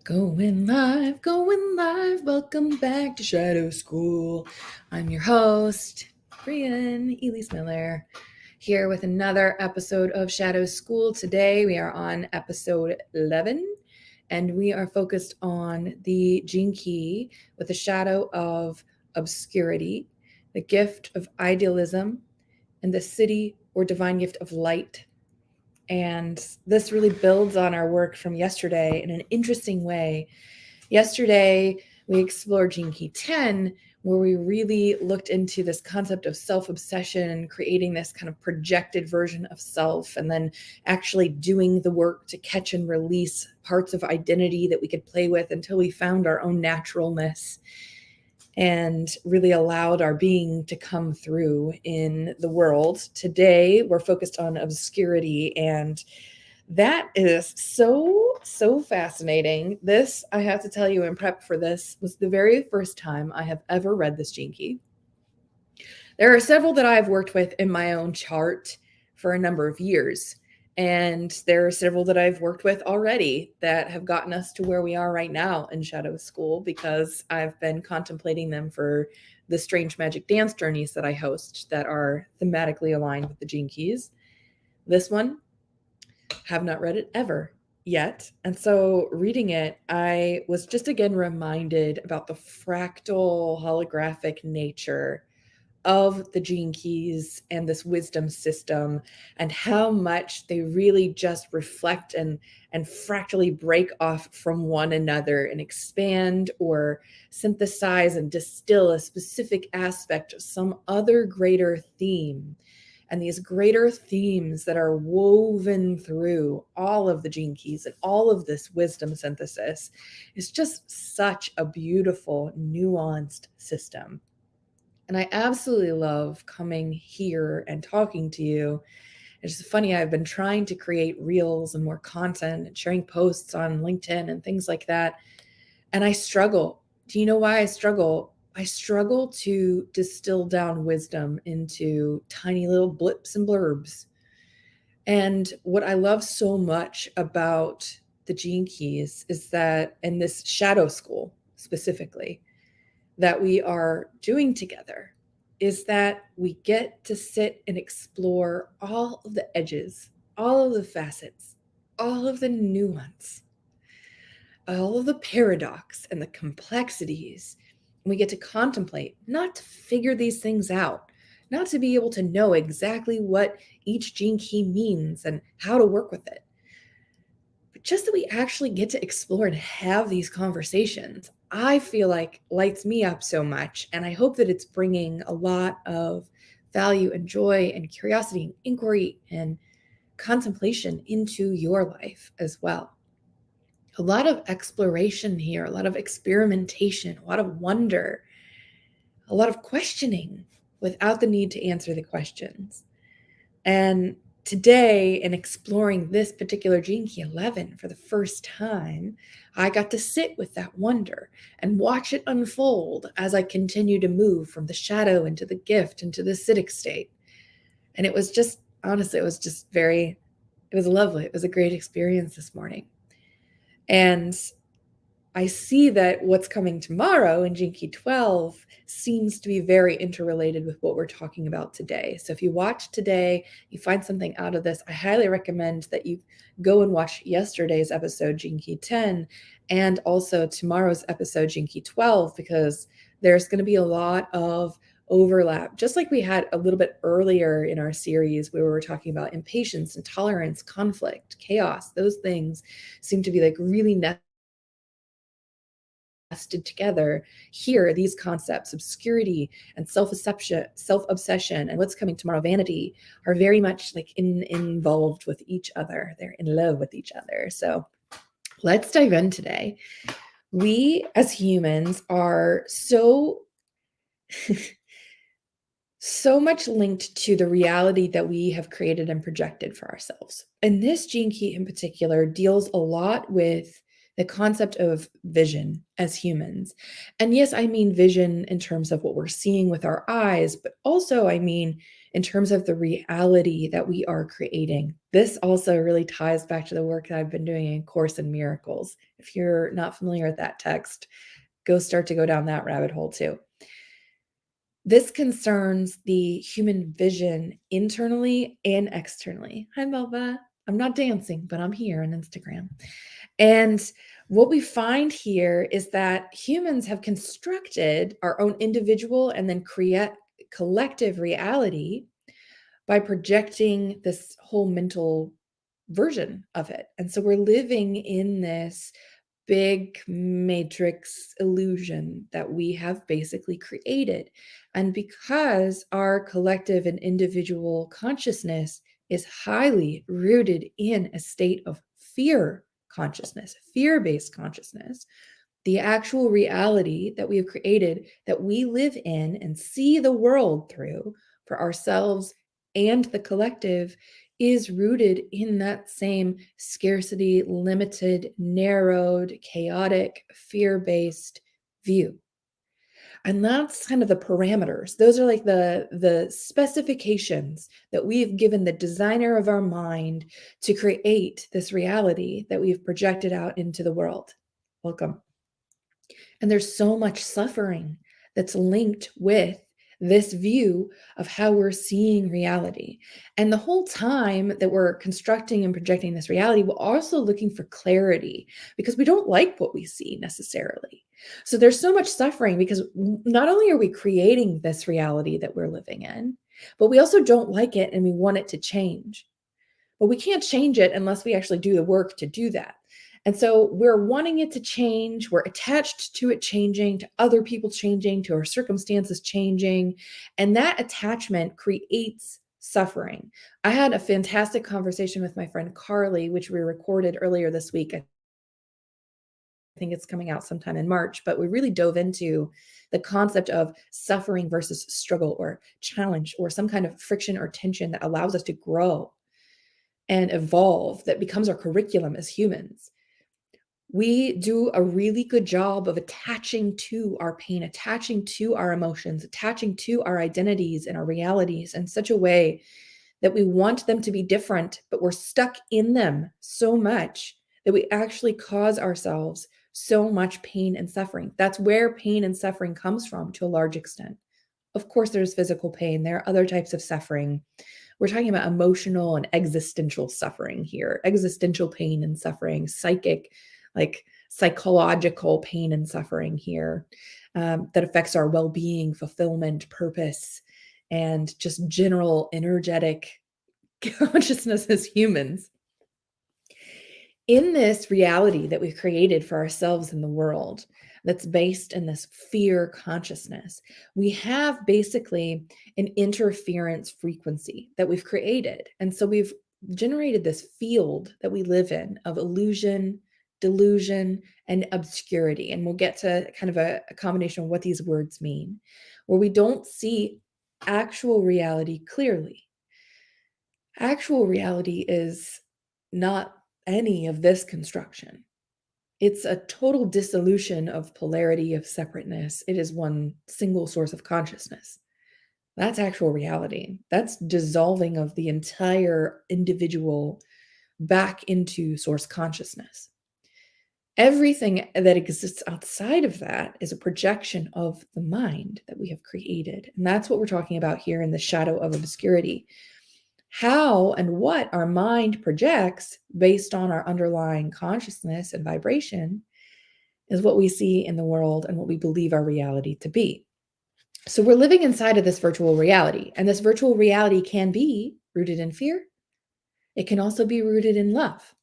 Going live, going live. Welcome back to Shadow School. I'm your host, Brian Elise Miller, here with another episode of Shadow School. Today we are on episode 11, and we are focused on the gene key with the Shadow of Obscurity, the gift of idealism, and the city or divine gift of light. And this really builds on our work from yesterday in an interesting way. Yesterday, we explored Gene Key 10, where we really looked into this concept of self-obsession, creating this kind of projected version of self, and then actually doing the work to catch and release parts of identity that we could play with until we found our own naturalness and really allowed our being to come through in the world. Today, we're focused on obscurity, and that is so fascinating. This, I have to tell you, in prep for this, was the very first time I have ever read this gene key. There are several that I've worked with in my own chart for a number of years. And there are several that I've worked with already that have gotten us to where we are right now in Shadow School, because I've been contemplating them for the Strange Magic Dance journeys that I host that are thematically aligned with the gene keys. This one, have not read it ever yet. And so reading it, I was just again reminded about the fractal holographic nature of the gene keys and this wisdom system, and how much they really just reflect and fractally break off from one another and expand or synthesize and distill a specific aspect of some other greater theme. And these greater themes that are woven through all of the gene keys and all of this wisdom synthesis is just such a beautiful, nuanced system. And I absolutely love coming here and talking to you. It's just funny, I've been trying to create reels and more content and sharing posts on LinkedIn and things like that. And I struggle. Do you know why I struggle? I struggle to distill down wisdom into tiny little blips and blurbs. And what I love so much about the gene keys is that, in this shadow school specifically, that we are doing together, is that we get to sit and explore all of the edges, all of the facets, all of the nuance, all of the paradox and the complexities. And we get to contemplate, not to figure these things out, not to be able to know exactly what each gene key means and how to work with it, but just that we actually get to explore and have these conversations, I feel like lights me up so much. And I hope that it's bringing a lot of value and joy and curiosity and inquiry and contemplation into your life as well. A lot of exploration here, a lot of experimentation, a lot of wonder, a lot of questioning without the need to answer the questions. And today, in exploring this particular gene key 11 for the first time, I got to sit with that wonder and watch it unfold as I continue to move from the shadow into the gift into the acidic state. And it was just, honestly, it was lovely. It was a great experience this morning. And I see that what's coming tomorrow in Gene Key 12 seems to be very interrelated with what we're talking about today. So if you watch today, you find something out of this, I highly recommend that you go and watch yesterday's episode, Gene Key 10, and also tomorrow's episode, Gene Key 12, because there's going to be a lot of overlap, just like we had a little bit earlier in our series where we were talking about impatience, intolerance, conflict, chaos. Those things seem to be like really nested together. Here, these concepts, obscurity and self-obsession, and what's coming tomorrow, vanity, are very much like involved with each other. They're in love with each other. So let's dive in today. We as humans are so much linked to the reality that we have created and projected for ourselves. And this gene key in particular deals a lot with the concept of vision as humans. And yes, I mean vision in terms of what we're seeing with our eyes, but also I mean in terms of the reality that we are creating. This also really ties back to the work that I've been doing in Course in Miracles. If you're not familiar with that text, start to go down that rabbit hole too. This concerns the human vision internally and externally. Hi, Melva. I'm not dancing, but I'm here on Instagram. And what we find here is that humans have constructed our own individual and then collective reality by projecting this whole mental version of it. And so we're living in this big matrix illusion that we have basically created. And because our collective and individual consciousness is highly rooted in a state of fear consciousness, fear-based consciousness, the actual reality that we have created, that we live in and see the world through for ourselves and the collective, is rooted in that same scarcity, limited, narrowed, chaotic, fear-based view. And that's kind of the parameters. Those are like the specifications that we've given the designer of our mind to create this reality that we've projected out into the world. Welcome. And there's so much suffering that's linked with this view of how we're seeing reality. And the whole time that we're constructing and projecting this reality, we're also looking for clarity because we don't like what we see necessarily. So there's so much suffering because not only are we creating this reality that we're living in, but we also don't like it and we want it to change. But we can't change it unless we actually do the work to do that. And so we're wanting it to change. We're attached to it changing, to other people changing, to our circumstances changing. And that attachment creates suffering. I had a fantastic conversation with my friend Carly, which we recorded earlier this week. I think it's coming out sometime in March, but we really dove into the concept of suffering versus struggle or challenge or some kind of friction or tension that allows us to grow and evolve, that becomes our curriculum as humans. We do a really good job of attaching to our pain, attaching to our emotions, attaching to our identities and our realities in such a way that we want them to be different, but we're stuck in them so much that we actually cause ourselves so much pain and suffering. That's where pain and suffering comes from to a large extent. Of course, there's physical pain. There are other types of suffering. We're talking about emotional and existential suffering here, existential pain and suffering, psychological pain and suffering here, that affects our well-being, fulfillment, purpose, and just general energetic consciousness as humans. In this reality that we've created for ourselves in the world, that's based in this fear consciousness, we have basically an interference frequency that we've created. And so we've generated this field that we live in of illusion, delusion, and obscurity. And we'll get to kind of a combination of what these words mean, where we don't see actual reality clearly. Actual reality is not any of this construction. It's a total dissolution of polarity, of separateness. It is one single source of consciousness. That's actual reality. That's dissolving of the entire individual back into source consciousness. Everything that exists outside of that is a projection of the mind that we have created. And that's what we're talking about here in the Shadow of Obscurity. How and what our mind projects based on our underlying consciousness and vibration is what we see in the world and what we believe our reality to be. So we're living inside of this virtual reality, and this virtual reality can be rooted in fear. It can also be rooted in love.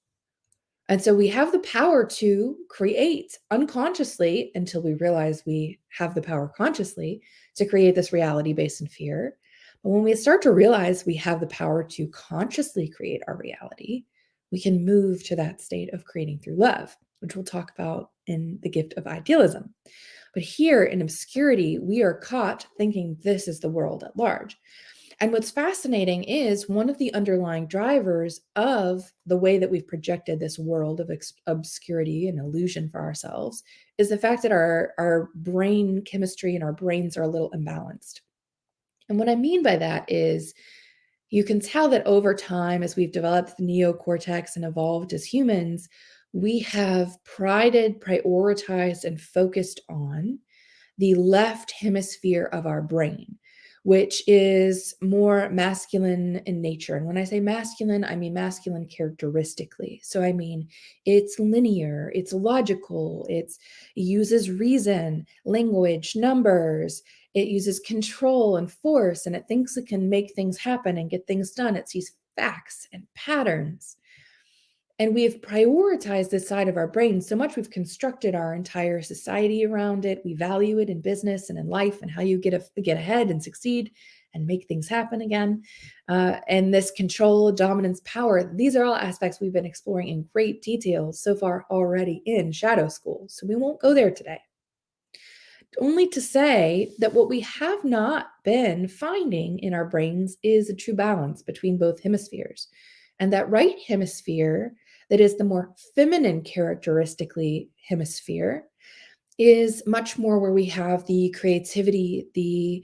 And so we have the power to create unconsciously, until we realize we have the power consciously to create this reality based in fear. But when we start to realize we have the power to consciously create our reality, we can move to that state of creating through love, which we'll talk about in the gift of idealism. But here in obscurity, we are caught thinking this is the world at large. And what's fascinating is one of the underlying drivers of the way that we've projected this world of obscurity and illusion for ourselves is the fact that our brain chemistry and our brains are a little imbalanced. And what I mean by that is you can tell that over time, as we've developed the neocortex and evolved as humans, we have prioritized, and focused on the left hemisphere of our brain, which is more masculine in nature. And when I say masculine, I mean masculine characteristically. So I mean, it's linear, it's logical, it uses reason, language, numbers, it uses control and force, and it thinks it can make things happen and get things done. It sees facts and patterns. And we've prioritized this side of our brain so much, we've constructed our entire society around it. We value it in business and in life, and how you get ahead and succeed and make things happen again. And this control, dominance, power, these are all aspects we've been exploring in great detail so far already in Shadow School. So we won't go there today. Only to say that what we have not been finding in our brains is a true balance between both hemispheres. And that right hemisphere, that is the more feminine characteristically hemisphere, is much more where we have the creativity, the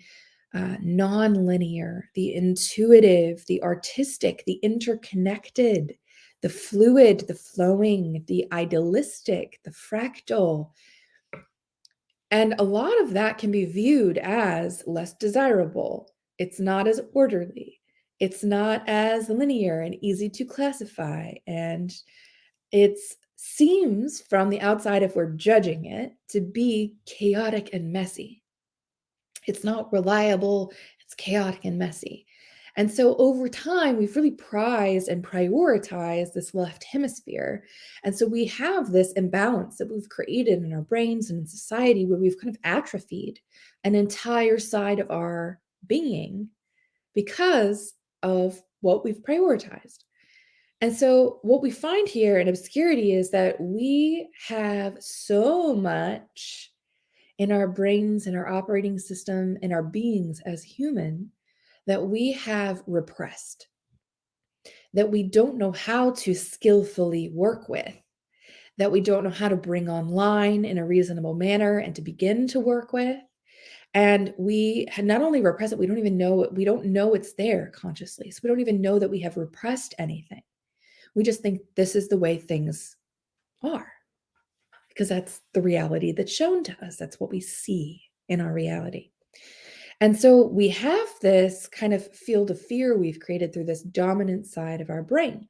non-linear, the intuitive, the artistic, the interconnected, the fluid, the flowing, the idealistic, the fractal. And a lot of that can be viewed as less desirable. It's not as orderly. It's not as linear and easy to classify. And it seems from the outside, if we're judging it, to be chaotic and messy. It's not reliable. It's chaotic and messy. And so over time, we've really prized and prioritized this left hemisphere. And so we have this imbalance that we've created in our brains and in society, where we've kind of atrophied an entire side of our being because of what we've prioritized. And so what we find here in obscurity is that we have so much in our brains, in our operating system, in our beings as human, that we have repressed, that we don't know how to skillfully work with, that we don't know how to bring online in a reasonable manner and to begin to work with. And we had not only repressed it, we don't know it's there consciously. So we don't even know that we have repressed anything. We just think this is the way things are, because that's the reality that's shown to us. That's what we see in our reality. And so we have this kind of field of fear we've created through this dominant side of our brain.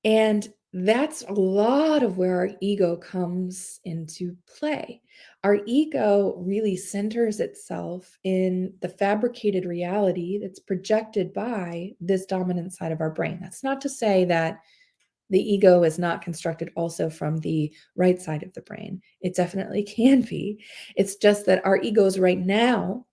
And that's a lot of where our ego comes into play. Our ego really centers itself in the fabricated reality that's projected by this dominant side of our brain. That's not to say that the ego is not constructed also from the right side of the brain. It definitely can be. It's just that our egos right now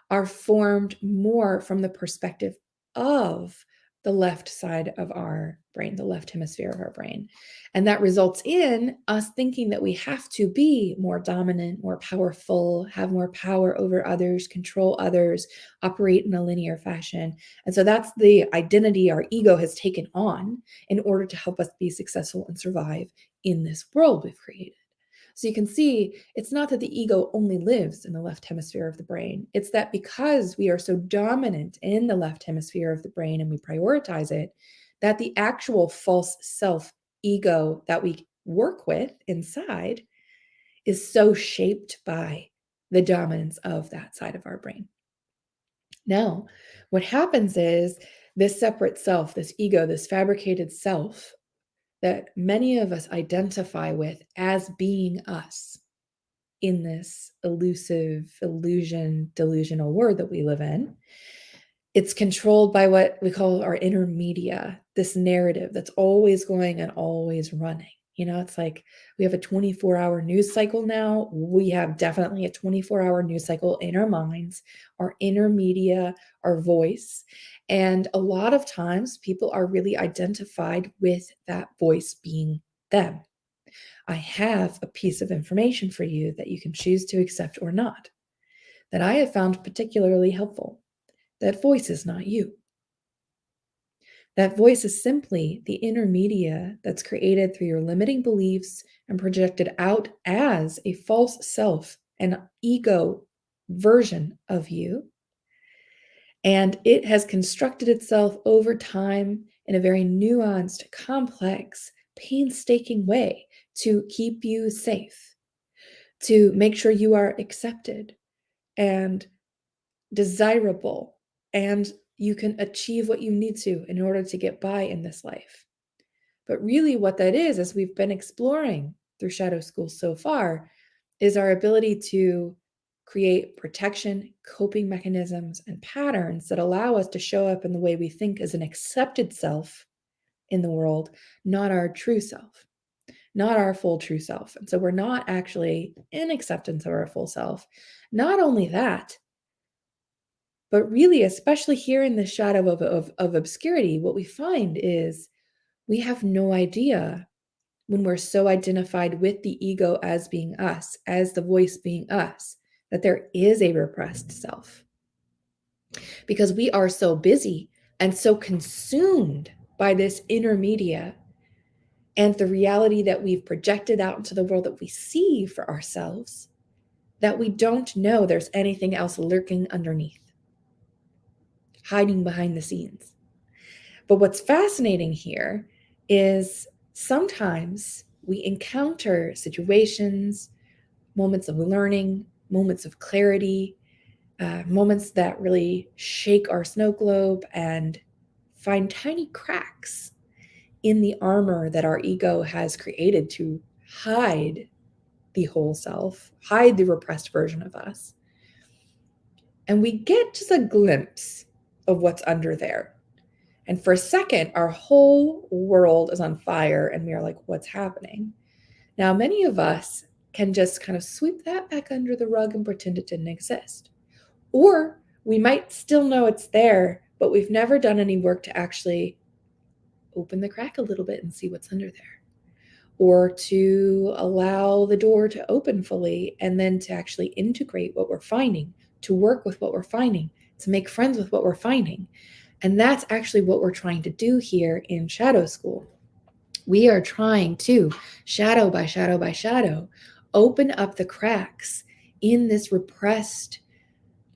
are formed more from the perspective of the left side of our brain, the left hemisphere of our brain. And that results in us thinking that we have to be more dominant, more powerful, have more power over others, control others, operate in a linear fashion. And so that's the identity our ego has taken on in order to help us be successful and survive in this world we've created. So you can see it's not that the ego only lives in the left hemisphere of the brain. It's that because we are so dominant in the left hemisphere of the brain and we prioritize it, that the actual false self ego that we work with inside is so shaped by the dominance of that side of our brain. Now, what happens is this separate self, this ego, this fabricated self that many of us identify with as being us in this elusive, delusional world that we live in. It's controlled by what we call our inner media, this narrative that's always going and always running. It's like we have a 24-hour news cycle now. We have definitely a 24-hour news cycle in our minds, our inner media, our voice. And a lot of times people are really identified with that voice being them. I have a piece of information for you that you can choose to accept or not, that I have found particularly helpful. That voice is not you. That voice is simply the inner media that's created through your limiting beliefs and projected out as a false self, an ego version of you And it has constructed itself over time in a very nuanced, complex, painstaking way to keep you safe, to make sure you are accepted and desirable, and you can achieve what you need to in order to get by in this life. But really, what that is, as we've been exploring through Shadow School so far, is our ability to create protection, coping mechanisms, and patterns that allow us to show up in the way we think as an accepted self in the world, not our true self, not our full true self. And so we're not actually in acceptance of our full self. Not only that, but really, especially here in the shadow of obscurity, what we find is we have no idea when we're so identified with the ego as being us, as the voice being us, that there is a repressed self. Because we are so busy and so consumed by this inner media and the reality that we've projected out into the world that we see for ourselves, that we don't know there's anything else lurking underneath, hiding behind the scenes. But what's fascinating here is sometimes we encounter situations, moments of learning, moments of clarity, moments that really shake our snow globe and find tiny cracks in the armor that our ego has created to hide the whole self, hide the repressed version of us. And we get just a glimpse of what's under there. And for a second, our whole world is on fire and we are like, what's happening? Now, many of us can just kind of sweep that back under the rug and pretend it didn't exist. Or we might still know it's there, but we've never done any work to actually open the crack a little bit and see what's under there. Or to allow the door to open fully and then to actually integrate what we're finding, to work with what we're finding, to make friends with what we're finding. And that's actually what we're trying to do here in Shadow School. We are trying to, shadow by shadow by shadow, open up the cracks in this repressed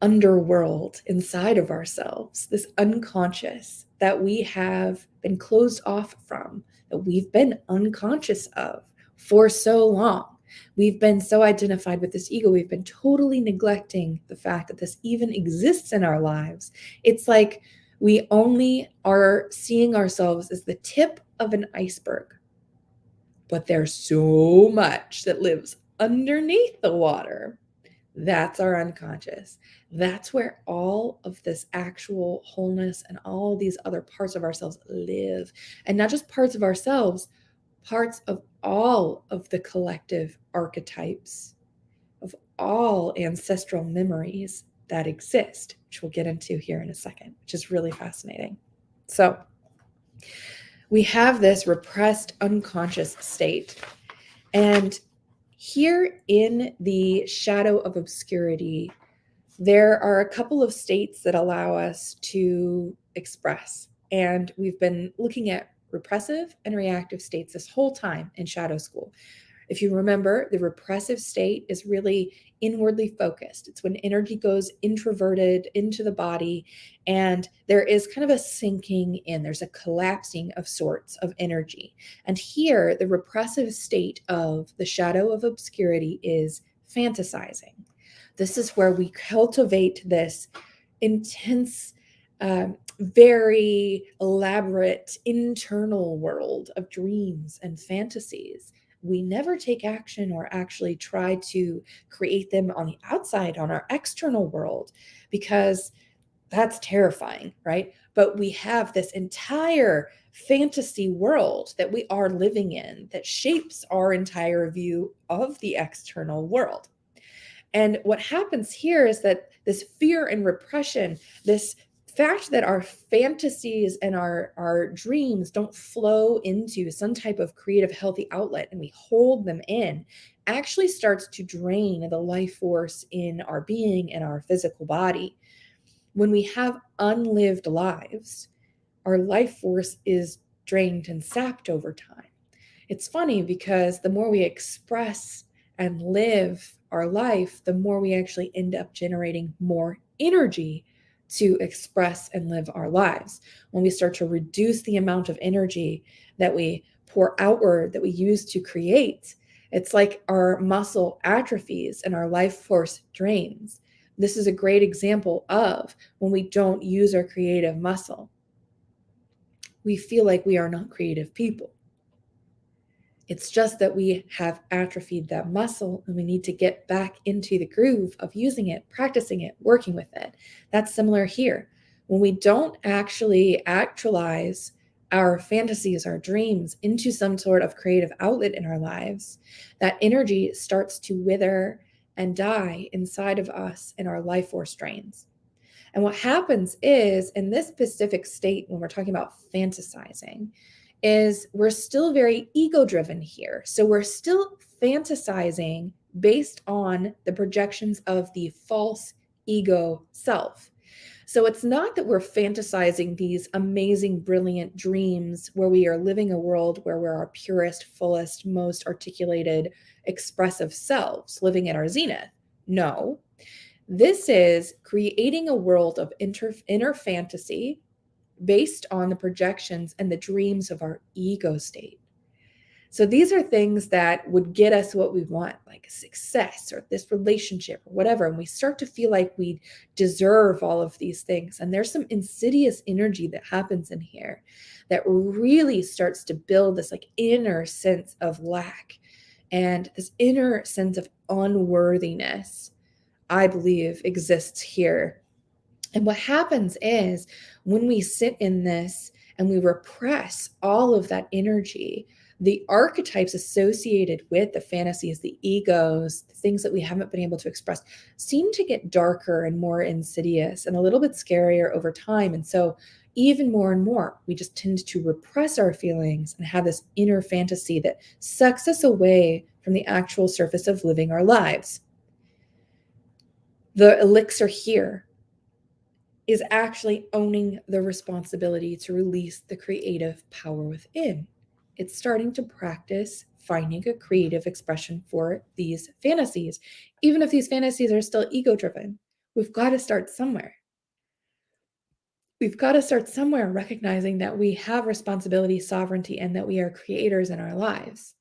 underworld inside of ourselves, this unconscious that we have been closed off from, that we've been unconscious of for so long. We've been so identified with this ego, we've been totally neglecting the fact that this even exists in our lives. It's like we only are seeing ourselves as the tip of an iceberg, but there's so much that lives underneath the water. That's our unconscious. That's where all of this actual wholeness and all these other parts of ourselves live. And not just parts of ourselves, parts of all of the collective archetypes, of all ancestral memories that exist, which we'll get into here in a second, which is really fascinating. So we have this repressed unconscious state. And here in the shadow of obscurity, there are a couple of states that allow us to express. And we've been looking at repressive and reactive states this whole time in Shadow School. If you remember, the repressive state is really inwardly focused. It's when energy goes introverted into the body and there is kind of a sinking in, there's a collapsing of sorts of energy. And here, the repressive state of the shadow of obscurity is fantasizing. This is where we cultivate this intense, very elaborate internal world of dreams and fantasies. We never take action or actually try to create them on the outside, on our external world, because that's terrifying, right? But we have this entire fantasy world that we are living in that shapes our entire view of the external world. And what happens here is that this fear and repression, this fact that our fantasies and our dreams don't flow into some type of creative, healthy outlet and we hold them in, actually starts to drain the life force in our being and our physical body. When we have unlived lives, our life force is drained and sapped over time. It's funny because the more we express and live our life, the more we actually end up generating more energy to express and live our lives. When we start to reduce the amount of energy that we pour outward, that we use to create, it's like our muscle atrophies and our life force drains. This is a great example of when we don't use our creative muscle. We feel like we are not creative people. It's just that we have atrophied that muscle and we need to get back into the groove of using it, practicing it, working with it. That's similar here. When we don't actually actualize our fantasies, our dreams into some sort of creative outlet in our lives, that energy starts to wither and die inside of us and our life force drains. And what happens is, in this specific state, when we're talking about fantasizing, is we're still very ego driven here. So we're still fantasizing based on the projections of the false ego self. So it's not that we're fantasizing these amazing, brilliant dreams where we are living a world where we're our purest, fullest, most articulated, expressive selves living at our zenith. No, this is creating a world of inner fantasy based on the projections and the dreams of our ego state. So these are things that would get us what we want, like success or this relationship or whatever. And we start to feel like we deserve all of these things. And there's some insidious energy that happens in here that really starts to build this like inner sense of lack and this inner sense of unworthiness, I believe, exists here. And what happens is when we sit in this and we repress all of that energy, the archetypes associated with the fantasies, the egos, the things that we haven't been able to express seem to get darker and more insidious and a little bit scarier over time. And so even more and more, we just tend to repress our feelings and have this inner fantasy that sucks us away from the actual surface of living our lives. The elixir here is actually owning the responsibility to release the creative power within. It's starting to practice finding a creative expression for these fantasies. Even if these fantasies are still ego driven, we've got to start somewhere. We've got to start somewhere recognizing that we have responsibility, sovereignty, and that we are creators in our lives.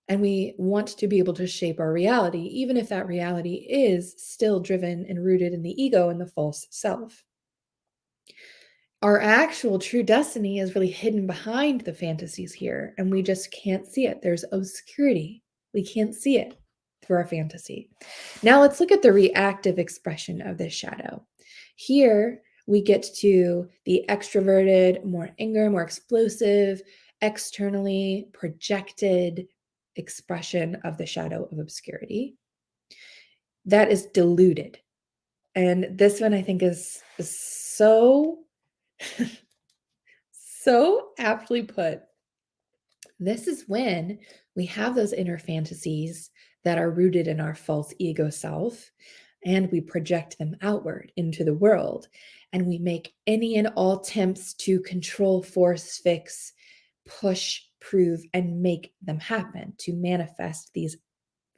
And we want to be able to shape our reality, even if that reality is still driven and rooted in the ego and the false self. Our actual true destiny is really hidden behind the fantasies here, and we just can't see it. There's obscurity. We can't see it through our fantasy. Now let's look at the reactive expression of this shadow. Here we get to the extroverted, more anger, more explosive, externally projected expression of the shadow of obscurity. That is deluded. And this one I think is so so aptly put. This is when we have those inner fantasies that are rooted in our false ego self, and we project them outward into the world. And we make any and all attempts to control, force, fix, push, prove, and make them happen, to manifest these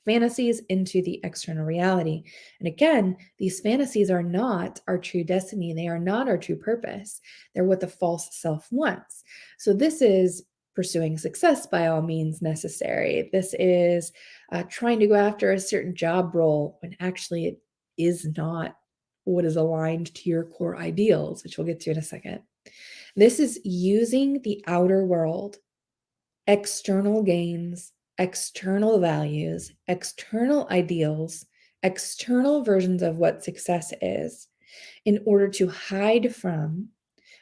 fantasies into the external reality. And again, these fantasies are not our true destiny. They are not our true purpose. They're what the false self wants. So this is pursuing success by all means necessary. This is trying to go after a certain job role when actually it is not what is aligned to your core ideals, which we'll get to in a second. This is using the outer world, external gains, external values, external ideals, external versions of what success is in order to hide from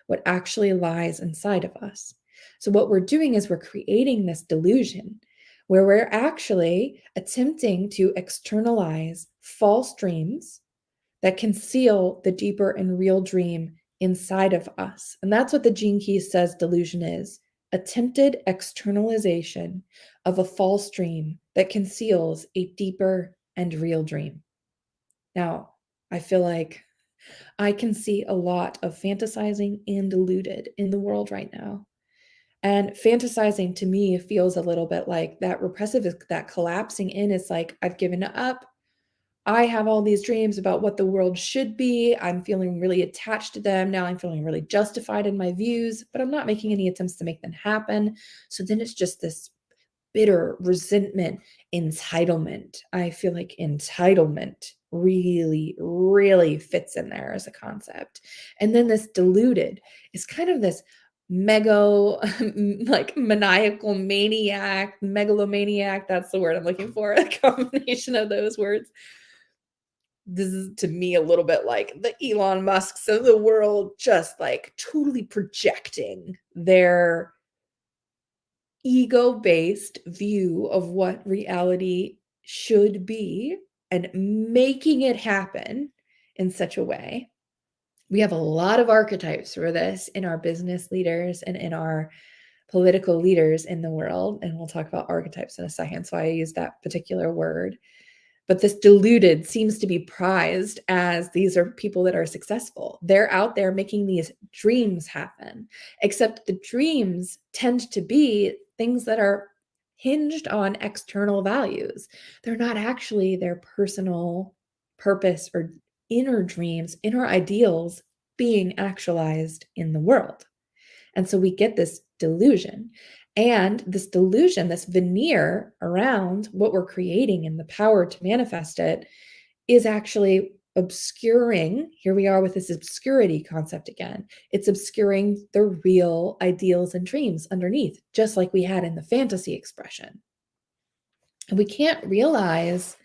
what actually lies inside of us. So, what we're doing is we're creating this delusion where we're actually attempting to externalize false dreams that conceal the deeper and real dream inside of us. And that's what the Gene Keys says delusion is: attempted externalization of a false dream that conceals a deeper and real dream. Now, I feel like I can see a lot of fantasizing and deluded in the world right now. And fantasizing to me feels a little bit like that repressive, that collapsing in is like, I've given up. I have all these dreams about what the world should be. I'm feeling really attached to them. Now I'm feeling really justified in my views, but I'm not making any attempts to make them happen. So then it's just this bitter resentment, entitlement. I feel like entitlement really, really fits in there as a concept. And then this deluded is kind of this like maniacal maniac, megalomaniac. That's the word I'm looking for, a combination of those words. This is to me a little bit like the Elon Musks of the world, just like totally projecting their ego-based view of what reality should be and making it happen in such a way. We have a lot of archetypes for this in our business leaders and in our political leaders in the world. And we'll talk about archetypes in a second. So I use that particular word. But this deluded seems to be prized as these are people that are successful. They're out there making these dreams happen, except the dreams tend to be things that are hinged on external values. They're not actually their personal purpose or inner dreams, inner ideals being actualized in the world. And so we get this delusion. And this delusion, this veneer around what we're creating and the power to manifest it is actually obscuring. Here we are with this obscurity concept again. It's obscuring the real ideals and dreams underneath, just like we had in the fantasy expression. And we can't realize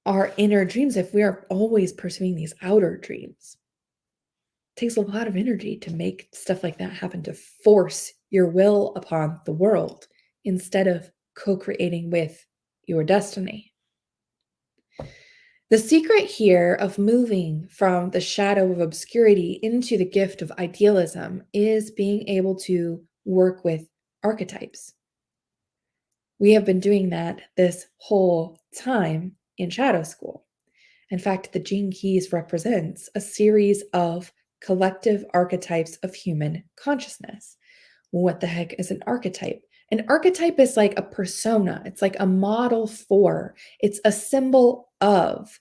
our inner dreams if we are always pursuing these outer dreams. Takes a lot of energy to make stuff like that happen, to force your will upon the world instead of co-creating with your destiny. The secret here of moving from the shadow of obscurity into the gift of idealism is being able to work with archetypes. We have been doing that this whole time in Shadow School. In fact, the Gene Keys represents a series of collective archetypes of human consciousness. What the heck is an archetype? An archetype is like a persona. It's like a model for, it's a symbol of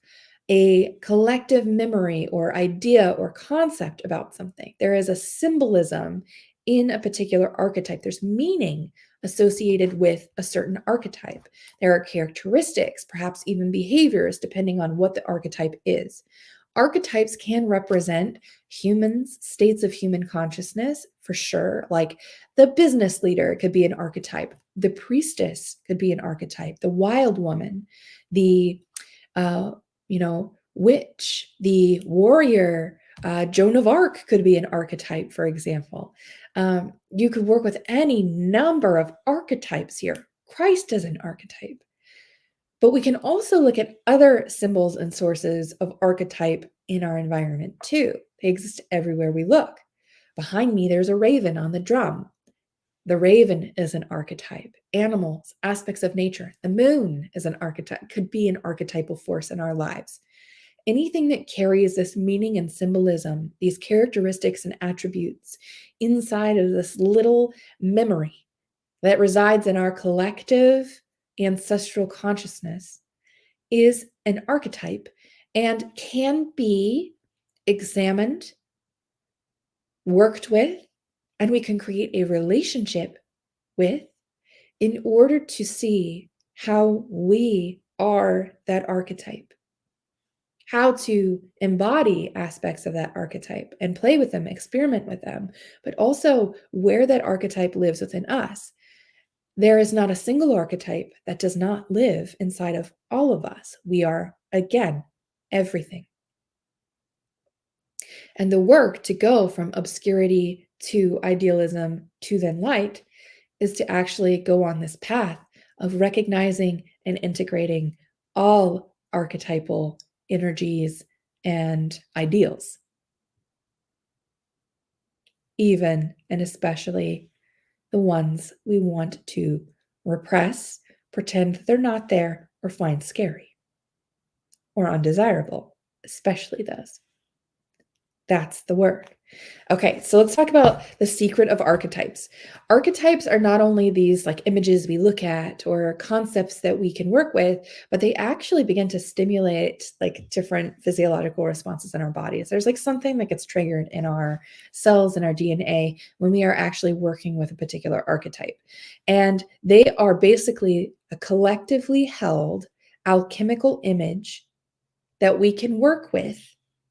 a collective memory or idea or concept about something. There is a symbolism in a particular archetype. There's meaning associated with a certain archetype. There are characteristics, perhaps even behaviors, depending on what the archetype is. Archetypes can represent humans, states of human consciousness, for sure. Like the business leader could be an archetype. The priestess could be an archetype. The wild woman, the witch, the warrior, Joan of Arc could be an archetype, for example. You could work with any number of archetypes here. Christ is an archetype. But we can also look at other symbols and sources of archetype in our environment too. They exist everywhere we look. Behind me, there's a raven on the drum. The raven is an archetype. Animals, aspects of nature. The moon is an archetype, could be an archetypal force in our lives. Anything that carries this meaning and symbolism, these characteristics and attributes inside of this little memory that resides in our collective ancestral consciousness is an archetype and can be examined, worked with, and we can create a relationship with in order to see how we are that archetype, how to embody aspects of that archetype and play with them, experiment with them, but also where that archetype lives within us. There is not a single archetype that does not live inside of all of us. We are, again, everything. And the work to go from obscurity to idealism to then light is to actually go on this path of recognizing and integrating all archetypal energies and ideals, even and especially the ones we want to repress, pretend they're not there, or find scary or undesirable, especially those. That's the work. Okay, so let's talk about the secret of archetypes. Archetypes are not only these like images we look at or concepts that we can work with, but they actually begin to stimulate like different physiological responses in our bodies. There's like something that gets triggered in our cells and our DNA when we are actually working with a particular archetype. And they are basically a collectively held alchemical image that we can work with.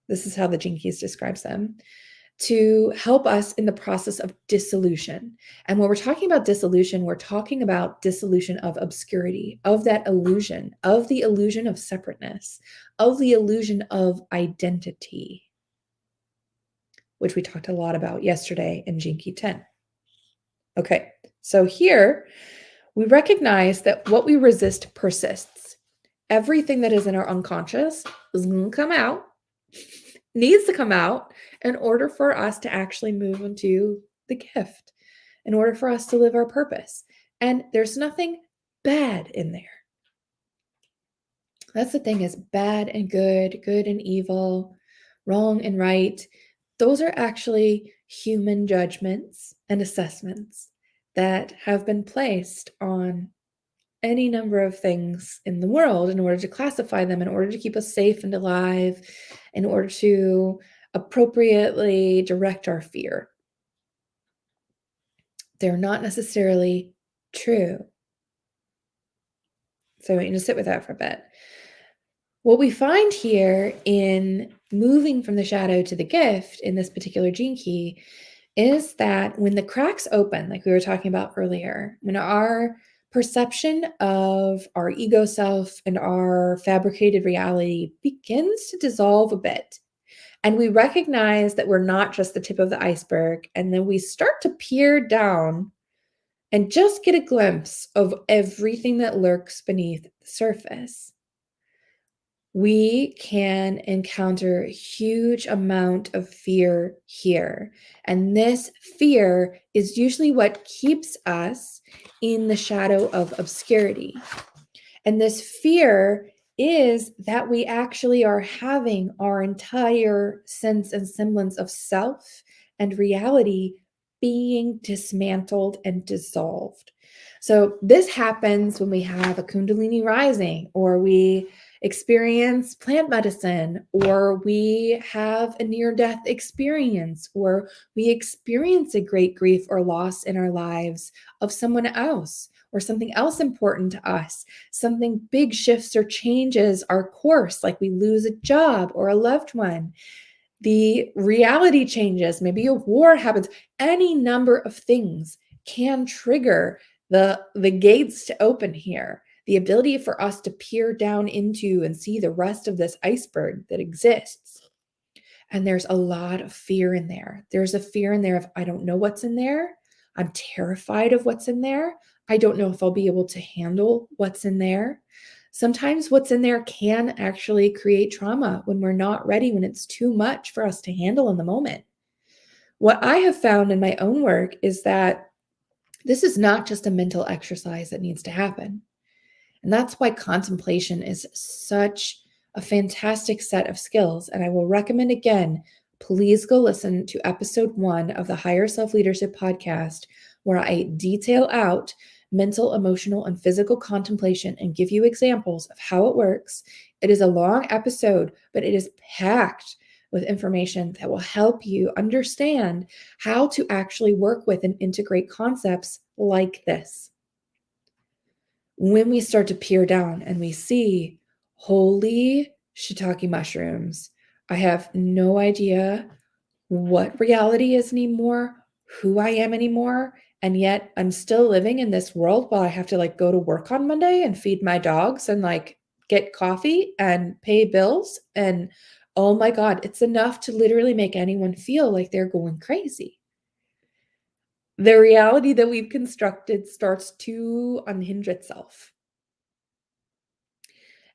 This is how the Gene Keys describes them to help us in the process of dissolution. And when we're talking about dissolution, we're talking about dissolution of obscurity, of that illusion, of the illusion of separateness, of the illusion of identity, which we talked a lot about yesterday in Gene Key 10. Okay, so here we recognize that what we resist persists. Everything that is in our unconscious is going to come out, needs to come out in order for us to actually move into the gift, in order for us to live our purpose. And there's nothing bad in there. That's the thing, is bad and good, good and evil, wrong and right. Those are actually human judgments and assessments that have been placed on any number of things in the world in order to classify them, in order to keep us safe and alive, in order to appropriately direct our fear. They're not necessarily true. So I want you to sit with that for a bit. What we find here in moving from the shadow to the gift in this particular gene key is that when the cracks open, like we were talking about earlier, when our perception of our ego self and our fabricated reality begins to dissolve a bit, and we recognize that we're not just the tip of the iceberg, and then we start to peer down and just get a glimpse of everything that lurks beneath the surface, we can encounter a huge amount of fear here. And this fear is usually what keeps us in the shadow of obscurity. And this fear is that we actually are having our entire sense and semblance of self and reality being dismantled and dissolved. So this happens when we have a Kundalini rising, or we experience plant medicine, or we have a near-death experience, or we experience a great grief or loss in our lives of someone else or something else important to us. Something big shifts or changes our course, like we lose a job or a loved one. The reality changes, maybe a war happens. Any number of things can trigger the gates to open here. The ability for us to peer down into and see the rest of this iceberg that exists. And there's a lot of fear in there. There's a fear in there of, I don't know what's in there. I'm terrified of what's in there. I don't know if I'll be able to handle what's in there. Sometimes what's in there can actually create trauma when we're not ready, when it's too much for us to handle in the moment. What I have found in my own work is that this is not just a mental exercise that needs to happen. And that's why contemplation is such a fantastic set of skills. And I will recommend again, please go listen to episode 1 of the Higher Self Leadership podcast, where I detail out mental, emotional, and physical contemplation and give you examples of how it works. It is a long episode, but it is packed with information that will help you understand how to actually work with and integrate concepts like this. When we start to peer down and we see, holy shiitake mushrooms, I have no idea what reality is anymore, who I am anymore, and yet I'm still living in this world while I have to like go to work on Monday and feed my dogs and like get coffee and pay bills. And oh my God, it's enough to literally make anyone feel like they're going crazy. The reality that we've constructed starts to unhinge itself.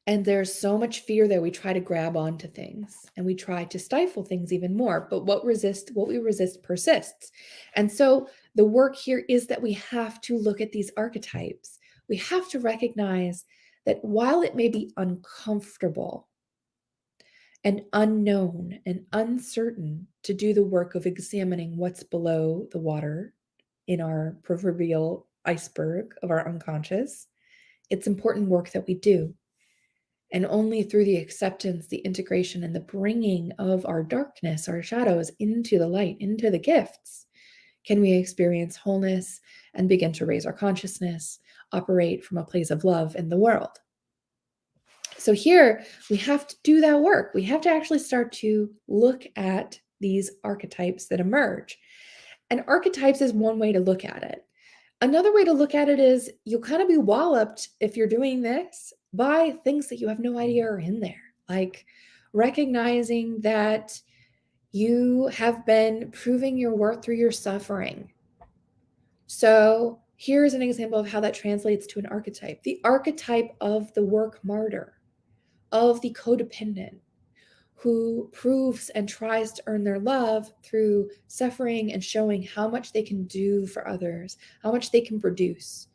And there's so much fear there. We try to grab onto things and we try to stifle things even more. But what we resist persists. And so the work here is that we have to look at these archetypes. We have to recognize that while it may be uncomfortable, and unknown and uncertain to do the work of examining what's below the water in our proverbial iceberg of our unconscious. It's important work that we do. And only through the acceptance, the integration, and the bringing of our darkness, our shadows, into the light, into the gifts, can we experience wholeness and begin to raise our consciousness, operate from a place of love in the world. So here we have to do that work. We have to actually start to look at these archetypes that emerge. And archetypes is one way to look at it. Another way to look at it is you'll kind of be walloped if you're doing this by things that you have no idea are in there, like recognizing that you have been proving your worth through your suffering. So here's an example of how that translates to an archetype. The archetype of the work martyr, of the codependent, who proves and tries to earn their love through suffering and showing how much they can do for others, how much they can produce,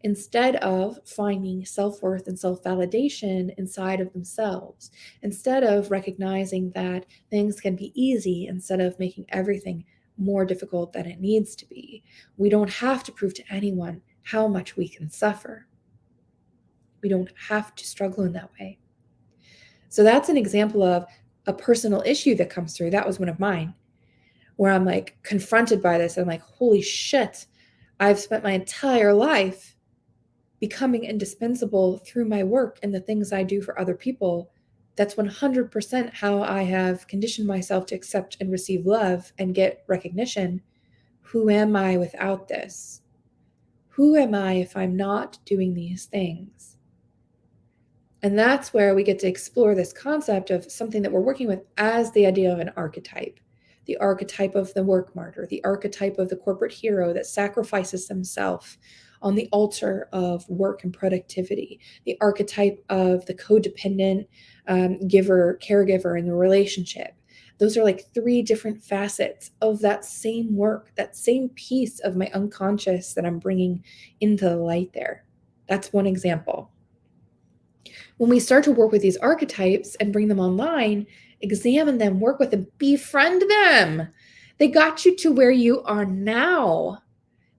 instead of finding self-worth and self-validation inside of themselves, instead of recognizing that things can be easy instead of making everything more difficult than it needs to be. We don't have to prove to anyone how much we can suffer. We don't have to struggle in that way. So that's an example of a personal issue that comes through. That was one of mine, where I'm like confronted by this. I'm like, holy shit, I've spent my entire life becoming indispensable through my work and the things I do for other people. That's 100% how I have conditioned myself to accept and receive love and get recognition. Who am I without this? Who am I if I'm not doing these things? And that's where we get to explore this concept of something that we're working with as the idea of an archetype. The archetype of the work martyr, the archetype of the corporate hero that sacrifices himself on the altar of work and productivity, the archetype of the codependent giver, caregiver in the relationship. Those are like three different facets of that same work, that same piece of my unconscious that I'm bringing into the light there. That's one example. When we start to work with these archetypes and bring them online, examine them, work with them, befriend them. They got you to where you are now.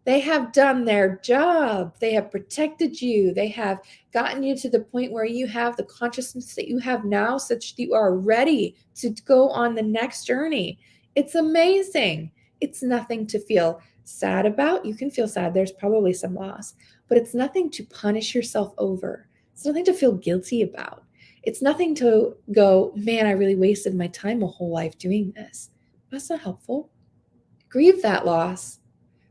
They have done their job. They have protected you. They have gotten you to the point where you have the consciousness that you have now, such that you are ready to go on the next journey. It's amazing. It's nothing to feel sad about. You can feel sad. There's probably some loss, but it's nothing to punish yourself over. It's nothing to feel guilty about. It's nothing to go, man, I really wasted my time a whole life doing this. That's not helpful. Grieve that loss,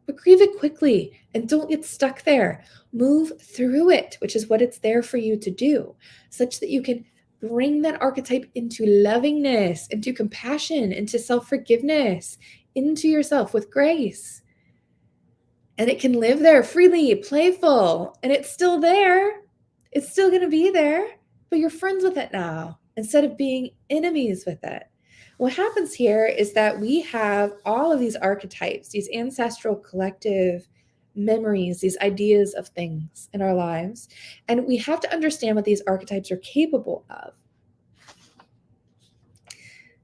but grieve it quickly and don't get stuck there. Move through it, which is what it's there for you to do, such that you can bring that archetype into lovingness, into compassion, into self-forgiveness, into yourself with grace. And it can live there freely, playful, and it's still there. It's still going to be there, but you're friends with it now instead of being enemies with it. What happens here is that we have all of these archetypes, these ancestral collective memories, these ideas of things in our lives, and we have to understand what these archetypes are capable of.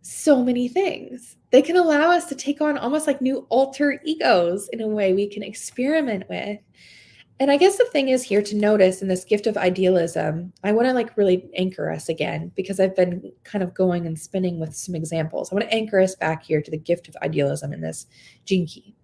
So many things. They can allow us to take on almost like new alter egos in a way we can experiment with. And I guess the thing is here to notice in this gift of idealism, I want to like really anchor us again, because I've been kind of going and spinning with some examples. I want to anchor us back here to the gift of idealism in this gene key.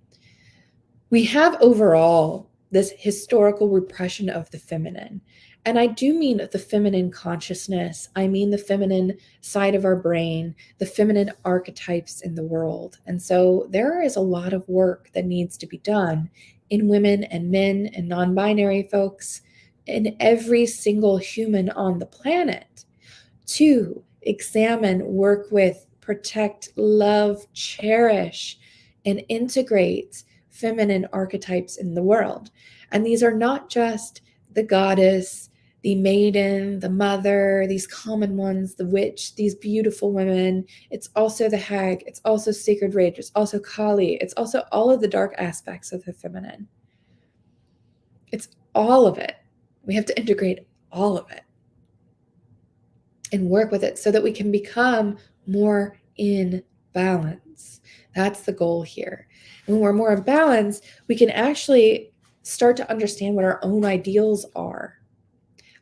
We have overall this historical repression of the feminine. And I do mean the feminine consciousness. I mean the feminine side of our brain, the feminine archetypes in the world. And so there is a lot of work that needs to be done in women and men and non-binary folks, and every single human on the planet to examine, work with, protect, love, cherish, and integrate feminine archetypes in the world. And these are not just the goddess, the maiden, the mother, these common ones, the witch, these beautiful women. It's also the hag. It's also sacred rage. It's also Kali. It's also all of the dark aspects of the feminine. It's all of it. We have to integrate all of it. and work with it so that we can become more in balance. That's the goal here. And when we're more in balance, we can actually start to understand what our own ideals are.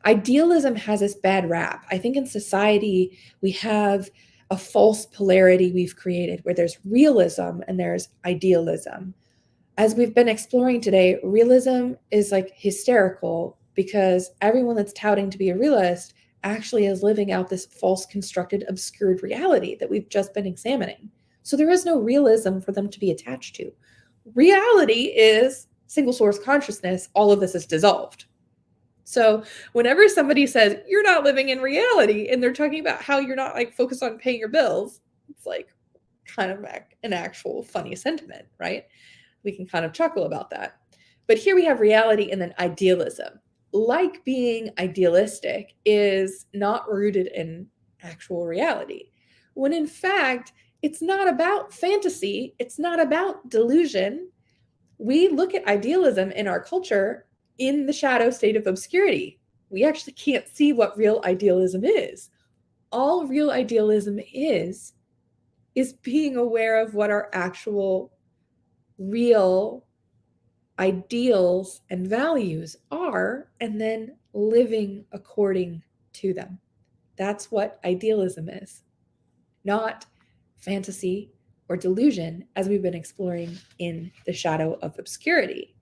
Idealism has this bad rap. I think in society, we have a false polarity we've created where there's realism and there's idealism. As we've been exploring today, realism is like hysterical because everyone that's touting to be a realist actually is living out this false, constructed, obscured reality that we've just been examining. So there is no realism for them to be attached to. Reality is single source consciousness. All of this is dissolved. So whenever somebody says you're not living in reality and they're talking about how you're not like focused on paying your bills, it's like kind of an actual funny sentiment, right? We can kind of chuckle about that. But here we have reality and then idealism. Like being idealistic is not rooted in actual reality, when in fact, it's not about fantasy, it's not about delusion. We look at idealism in our culture in the shadow state of obscurity. We actually can't see what real idealism is. All real idealism is being aware of what our actual real ideals and values are, and then living according to them. That's what idealism is, not fantasy or delusion, as we've been exploring in the Shadow of Obscurity.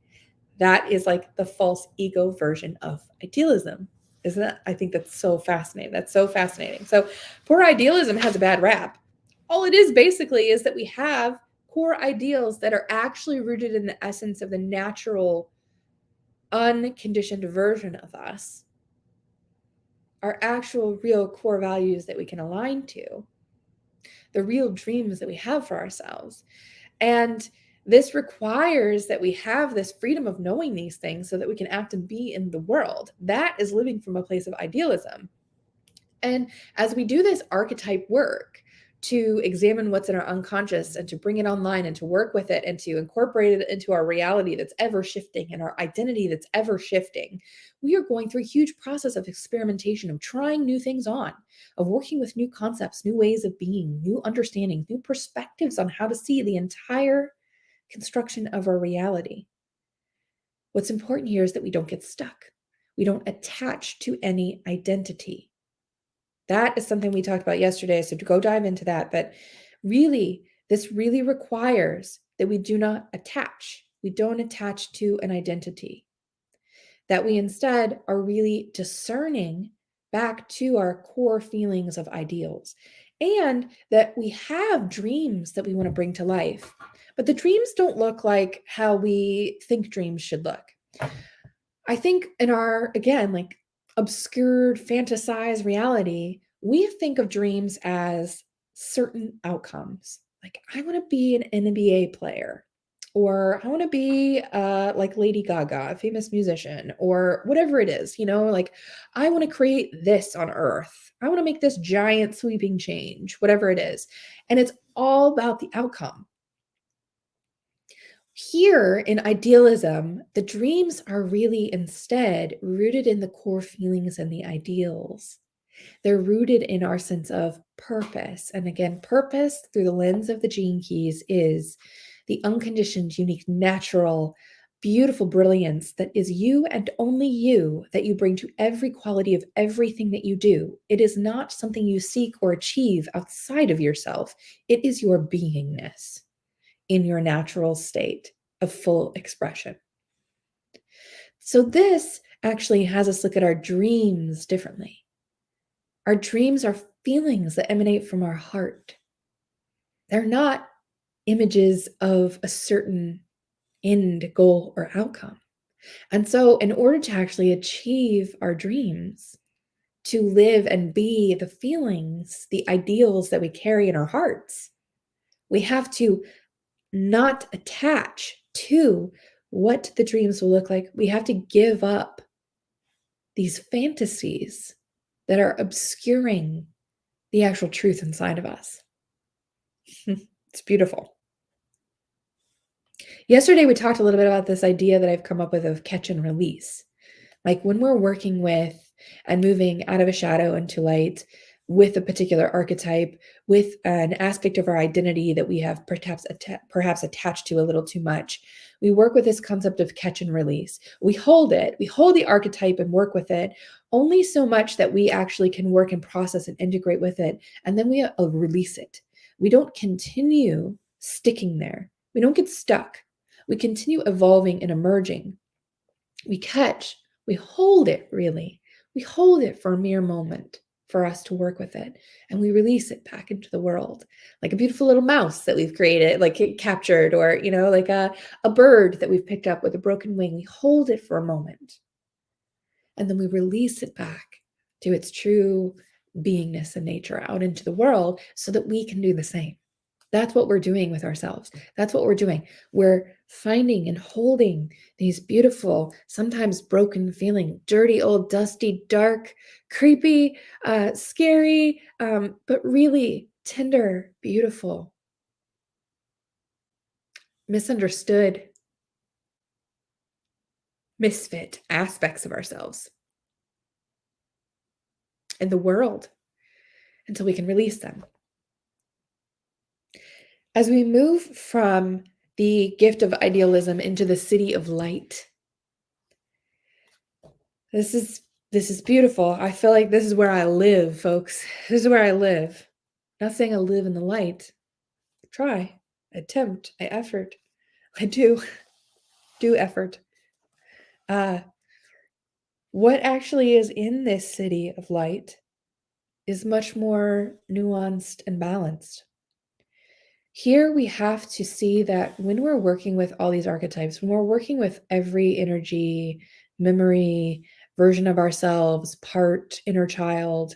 That is like the false ego version of idealism, isn't it? I think that's so fascinating. That's so fascinating. So poor idealism has a bad rap. All it is basically is that we have core ideals that are actually rooted in the essence of the natural, unconditioned version of us, our actual real core values that we can align to, the real dreams that we have for ourselves. And this requires that we have this freedom of knowing these things so that we can act and be in the world. That is living from a place of idealism. And as we do this archetype work to examine what's in our unconscious and to bring it online and to work with it and to incorporate it into our reality that's ever shifting and our identity that's ever shifting, we are going through a huge process of experimentation, of trying new things on, of working with new concepts, new ways of being, new understandings, new perspectives on how to see the entire construction of our reality. What's important here is that we don't get stuck. We don't attach to any identity. That is something we talked about yesterday, so to go dive into that. But really, this really requires that we do not attach. We don't attach to an identity. That we instead are really discerning back to our core feelings of ideals. And that we have dreams that we want to bring to life. But the dreams don't look like how we think dreams should look. I think in our, again, like obscured, fantasized reality, we think of dreams as certain outcomes. Like, I want to be an NBA player, or I want to be like Lady Gaga, a famous musician, or whatever it is, like I want to create this on earth. I want to make this giant sweeping change, whatever it is. And it's all about the outcome. Here in idealism, the dreams are really instead rooted in the core feelings and the ideals. They're rooted in our sense of purpose. And again, purpose through the lens of the gene keys is the unconditioned, unique, natural, beautiful brilliance that is you and only you, that you bring to every quality of everything that you do. It is not something you seek or achieve outside of yourself. It is your beingness in your natural state of full expression. So this actually has us look at our dreams differently. Our dreams are feelings that emanate from our heart. They're not images of a certain end goal or outcome. And so in order to actually achieve our dreams, to live and be the feelings, the ideals that we carry in our hearts, we have to not attach to what the dreams will look like. We have to give up these fantasies that are obscuring the actual truth inside of us. It's beautiful. Yesterday, we talked a little bit about this idea that I've come up with of catch and release. Like when we're working with and moving out of a shadow into light, with a particular archetype, with an aspect of our identity that we have perhaps attached to a little too much. We work with this concept of catch and release. We hold the archetype and work with it only so much that we actually can work and process and integrate with it. And then we release it. We don't continue sticking there. We don't get stuck. We continue evolving and emerging. We catch, we hold it really. We hold it for a mere moment for us to work with it, and we release it back into the world like a beautiful little mouse that we've created, like captured, or like a bird that we've picked up with a broken wing. We hold it for a moment, and then we release it back to its true beingness and nature out into the world so that we can do the same. That's what we're doing with ourselves. That's what we're doing. We're finding and holding these beautiful, sometimes broken feeling, dirty, old, dusty, dark, creepy, scary, but really tender, beautiful, misunderstood, misfit aspects of ourselves in the world until we can release them. As we move from the gift of idealism into the city of light, this is beautiful. I feel like this is where I live, folks. This is where I live. Not saying I live in the light. I try, I attempt, I effort. I do effort. What actually is in this city of light is much more nuanced and balanced. Here we have to see that when we're working with all these archetypes, when we're working with every energy, memory, version of ourselves, part, inner child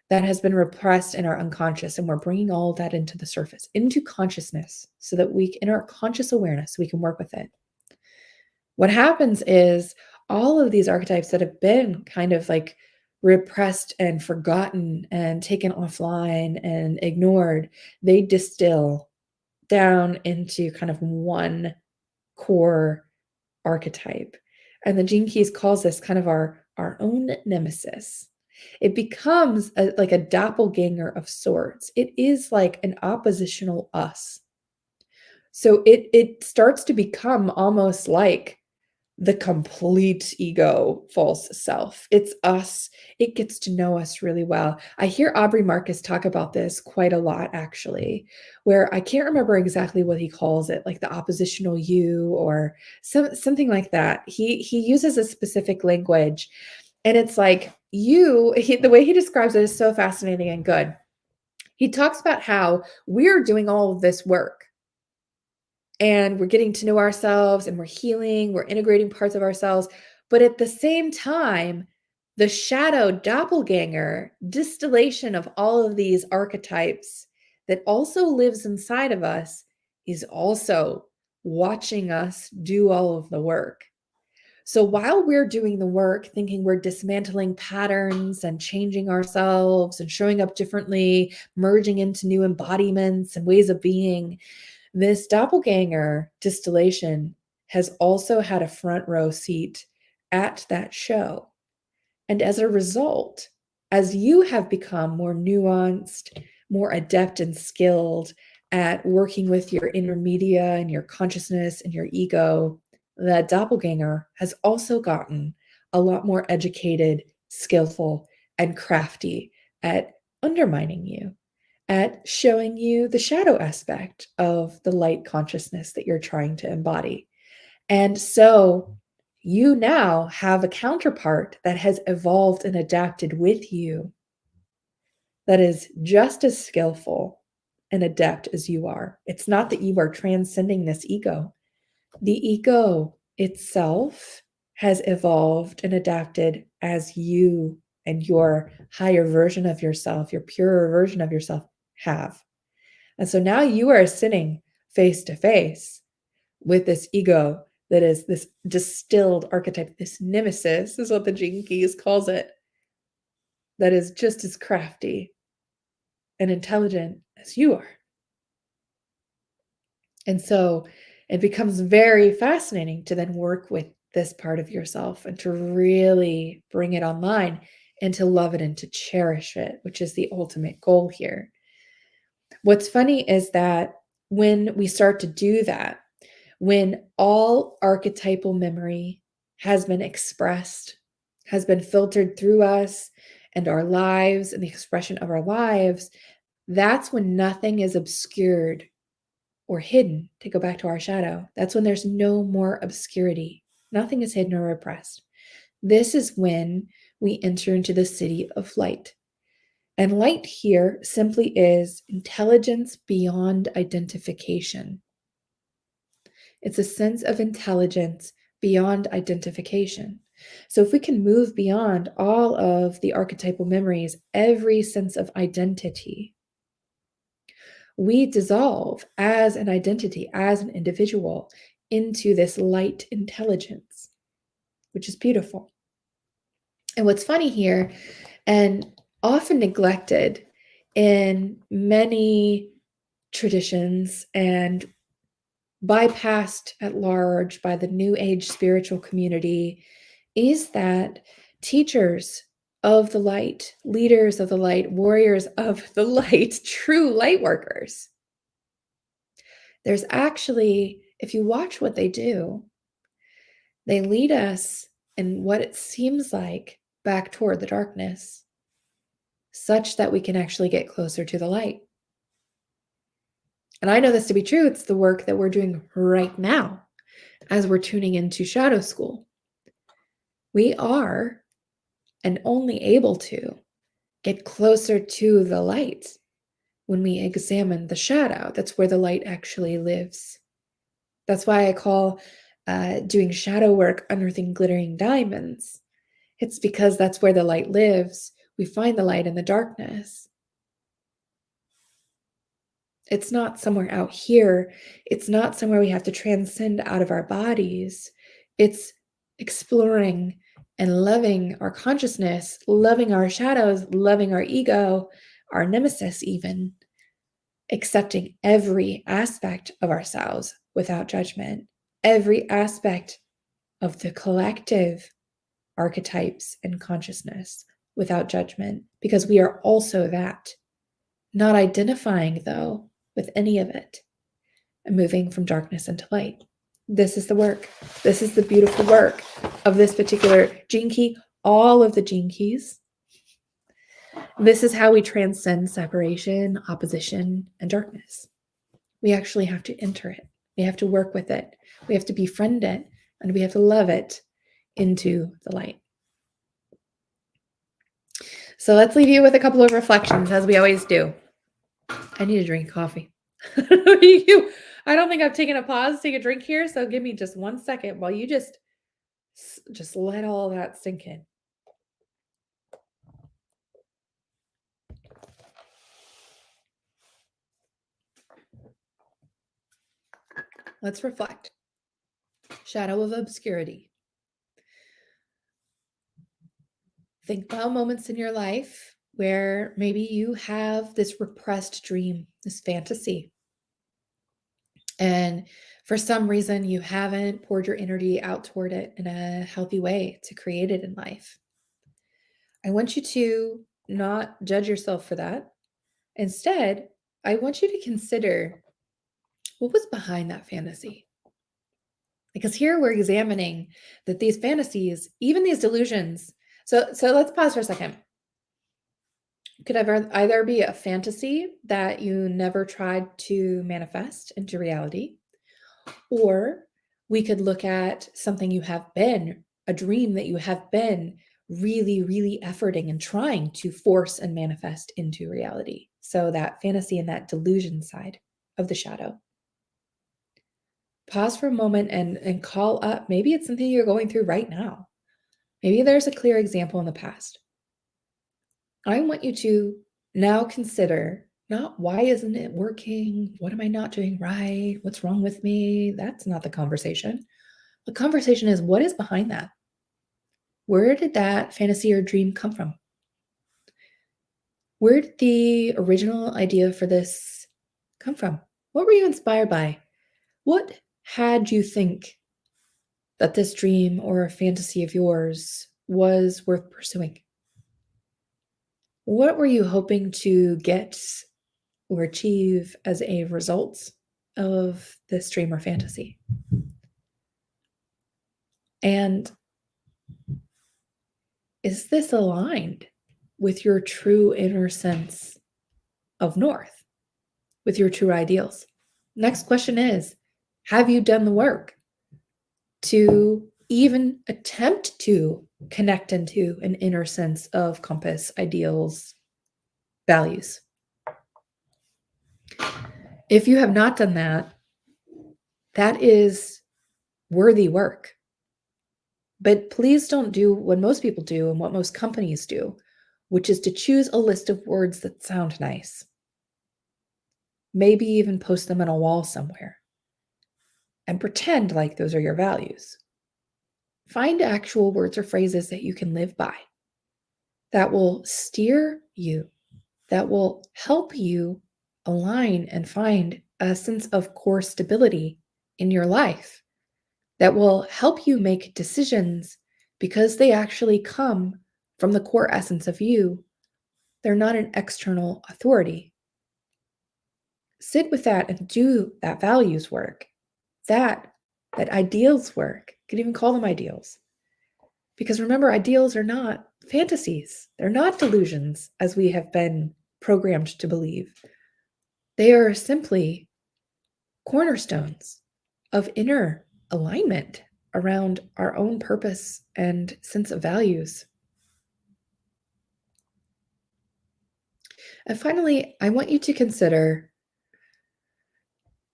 that has been repressed in our unconscious, and we're bringing all that into the surface, into consciousness, so that in our conscious awareness, we can work with it. What happens is all of these archetypes that have been kind of like repressed and forgotten and taken offline and ignored, they distill down into kind of one core archetype. And the Gene Keys calls this kind of our own nemesis. It becomes like a doppelganger of sorts. It is like an oppositional us. So it starts to become almost like the complete ego false self. It's us. It gets to know us really well. I hear Aubrey Marcus talk about this quite a lot, actually, where I can't remember exactly what he calls it, like the oppositional you or something like that. He uses a specific language, and it's like the way he describes it is so fascinating and good. He talks about how we're doing all of this work, and we're getting to know ourselves, and we're healing, we're integrating parts of ourselves. But at the same time, the shadow doppelganger distillation of all of these archetypes that also lives inside of us is also watching us do all of the work. So while we're doing the work, thinking we're dismantling patterns and changing ourselves and showing up differently, merging into new embodiments and ways of being, this doppelganger distillation has also had a front row seat at that show. And as a result, as you have become more nuanced, more adept and skilled at working with your inner media and your consciousness and your ego, that doppelganger has also gotten a lot more educated, skillful, and crafty at undermining you, at showing you the shadow aspect of the light consciousness that you're trying to embody. And so you now have a counterpart that has evolved and adapted with you that is just as skillful and adept as you are. It's not that you are transcending this ego. The ego itself has evolved and adapted as you and your higher version of yourself, your purer version of yourself have. And so now you are sitting face to face with this ego that is this distilled archetype, this nemesis is what the Gene Keys calls it, that is just as crafty and intelligent as you are. And so it becomes very fascinating to then work with this part of yourself and to really bring it online and to love it and to cherish it, which is the ultimate goal here. What's funny is that when we start to do that, when all archetypal memory has been expressed, has been filtered through us and our lives and the expression of our lives, that's when nothing is obscured or hidden, to go back to our shadow. That's when there's no more obscurity. Nothing is hidden or repressed. This is when we enter into the city of light. And light here simply is intelligence beyond identification. It's a sense of intelligence beyond identification. So if we can move beyond all of the archetypal memories, every sense of identity, we dissolve as an identity, as an individual, into this light intelligence, which is beautiful. And what's funny here, and often neglected in many traditions and bypassed at large by the New Age spiritual community, is that teachers of the light, leaders of the light, warriors of the light, true light workers, there's actually, if you watch what they do, they lead us in what it seems like back toward the darkness, such that we can actually get closer to the light. And I know this to be true. It's the work that we're doing right now as we're tuning into Shadow School. We are, and only able to, get closer to the light when we examine the shadow. That's where the light actually lives. That's why I call doing shadow work unearthing glittering diamonds. It's because that's where the light lives. We find the light in the darkness. It's not somewhere out here. It's not somewhere we have to transcend out of our bodies. It's exploring and loving our consciousness, loving our shadows, loving our ego, our nemesis even, accepting every aspect of ourselves without judgment, every aspect of the collective archetypes and consciousness without judgment, because we are also that, not identifying though with any of it and moving from darkness into light. This is the work. This is the beautiful work of this particular gene key, all of the gene keys. This is how we transcend separation, opposition, and darkness. We actually have to enter it. We have to work with it. We have to befriend it, and we have to love it into the light. So let's leave you with a couple of reflections, as we always do. I need a drink of coffee. I don't think I've taken a pause to take a drink here, so give me just 1 second while you just let all that sink in. Let's reflect. Shadow of Obscurity. Think about moments in your life where maybe you have this repressed dream, this fantasy, and for some reason you haven't poured your energy out toward it in a healthy way to create it in life. I want you to not judge yourself for that. Instead, I want you to consider what was behind that fantasy. Because here we're examining that these fantasies, even these delusions. So let's pause for a second. Could either be a fantasy that you never tried to manifest into reality, or we could look at something you have been, a dream that you have been really, really efforting and trying to force and manifest into reality. So that fantasy and that delusion side of the shadow. Pause for a moment and call up. Maybe it's something you're going through right now. Maybe there's a clear example in the past. I want you to now consider not why isn't it working? What am I not doing right? What's wrong with me? That's not the conversation. The conversation is, what is behind that? Where did that fantasy or dream come from? Where did the original idea for this come from? What were you inspired by? What had you think that this dream or fantasy of yours was worth pursuing? What were you hoping to get or achieve as a result of this dream or fantasy? And is this aligned with your true inner sense of North, with your true ideals? Next question is, have you done the work to even attempt to connect into an inner sense of compass, ideals, values? If you have not done that, that is worthy work. But please don't do what most people do and what most companies do, which is to choose a list of words that sound nice. Maybe even post them on a wall somewhere and pretend like those are your values. Find actual words or phrases that you can live by, that will steer you, that will help you align and find a sense of core stability in your life, that will help you make decisions because they actually come from the core essence of you. They're not an external authority. Sit with that and do that values work, that ideals work. You could even call them ideals. Because remember, ideals are not fantasies. They're not delusions, as we have been programmed to believe. They are simply cornerstones of inner alignment around our own purpose and sense of values. And finally, I want you to consider,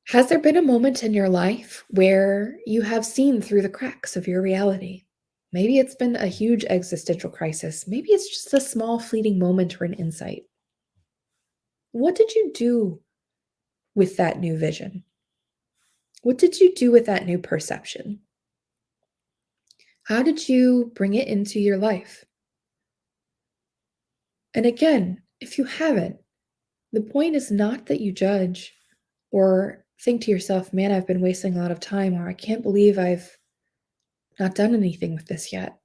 has there been a moment in your life where you have seen through the cracks of your reality? Maybe it's been a huge existential crisis. Maybe it's just a small fleeting moment or an insight. What did you do with that new vision? What did you do with that new perception? How did you bring it into your life? And again, if you haven't, the point is not that you judge or think to yourself, man, I've been wasting a lot of time, or I can't believe I've not done anything with this yet.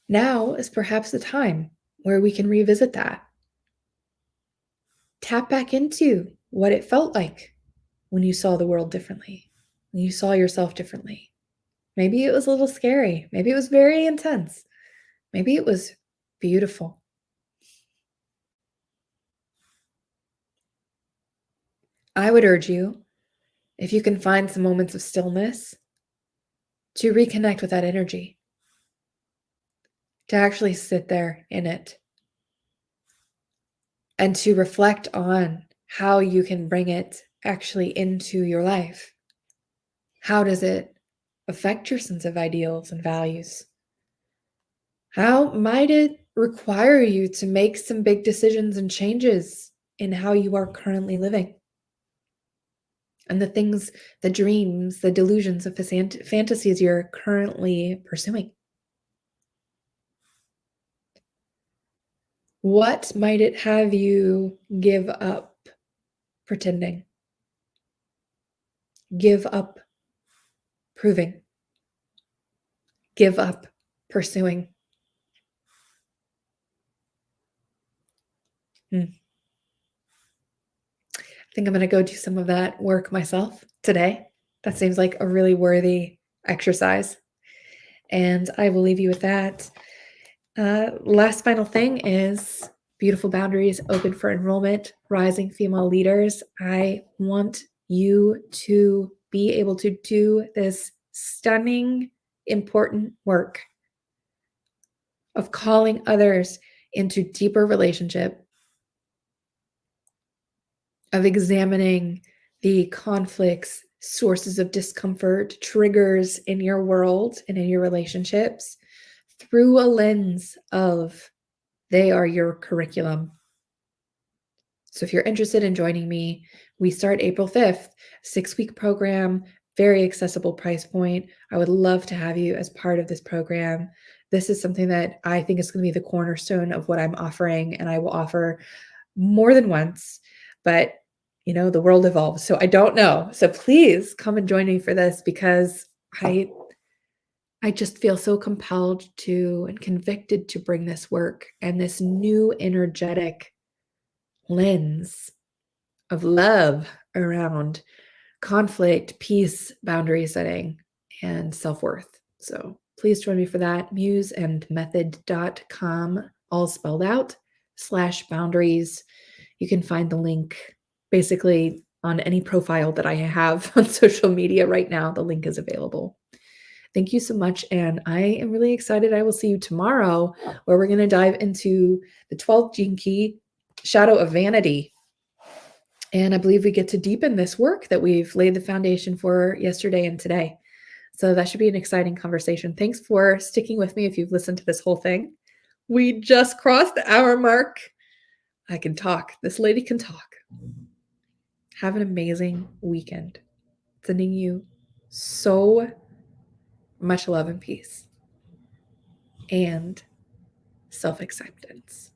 Now is perhaps the time where we can revisit that. Tap back into what it felt like when you saw the world differently, when you saw yourself differently. Maybe it was a little scary. Maybe it was very intense. Maybe it was beautiful. I would urge you, if you can find some moments of stillness, to reconnect with that energy, to actually sit there in it, and to reflect on how you can bring it actually into your life. How does it affect your sense of ideals and values? How might it require you to make some big decisions and changes in how you are currently living? And the things, the dreams, the delusions of fantasies you're currently pursuing. What might it have you give up pretending? Give up proving? Give up pursuing? I think I'm going to go do some of that work myself today. That seems like a really worthy exercise. And I will leave you with that. Last final thing is Beautiful Boundaries open for enrollment, rising female leaders. I want you to be able to do this stunning, important work of calling others into deeper relationship, of examining the conflicts, sources of discomfort, triggers in your world and in your relationships through a lens of they are your curriculum. So if you're interested in joining me, we start April 5th, 6-week program, very accessible price point. I would love to have you as part of this program. This is something that I think is going to be the cornerstone of what I'm offering, and I will offer more than once, but the world evolves. So I don't know. So please come and join me for this, because I just feel so compelled to and convicted to bring this work and this new energetic lens of love around conflict, peace, boundary setting, and self-worth. So please join me for that. museandmethod.com, all spelled out, /boundaries. You can find the link basically on any profile that I have on social media right now. The link is available. Thank you so much. And I am really excited. I will see you tomorrow, where we're going to dive into the 12th gene key, Shadow of Vanity. And I believe we get to deepen this work that we've laid the foundation for yesterday and today. So that should be an exciting conversation. Thanks for sticking with me if you've listened to this whole thing. We just crossed the hour mark. I can talk. This lady can talk. Have an amazing weekend. Sending you so much love and peace and self-acceptance.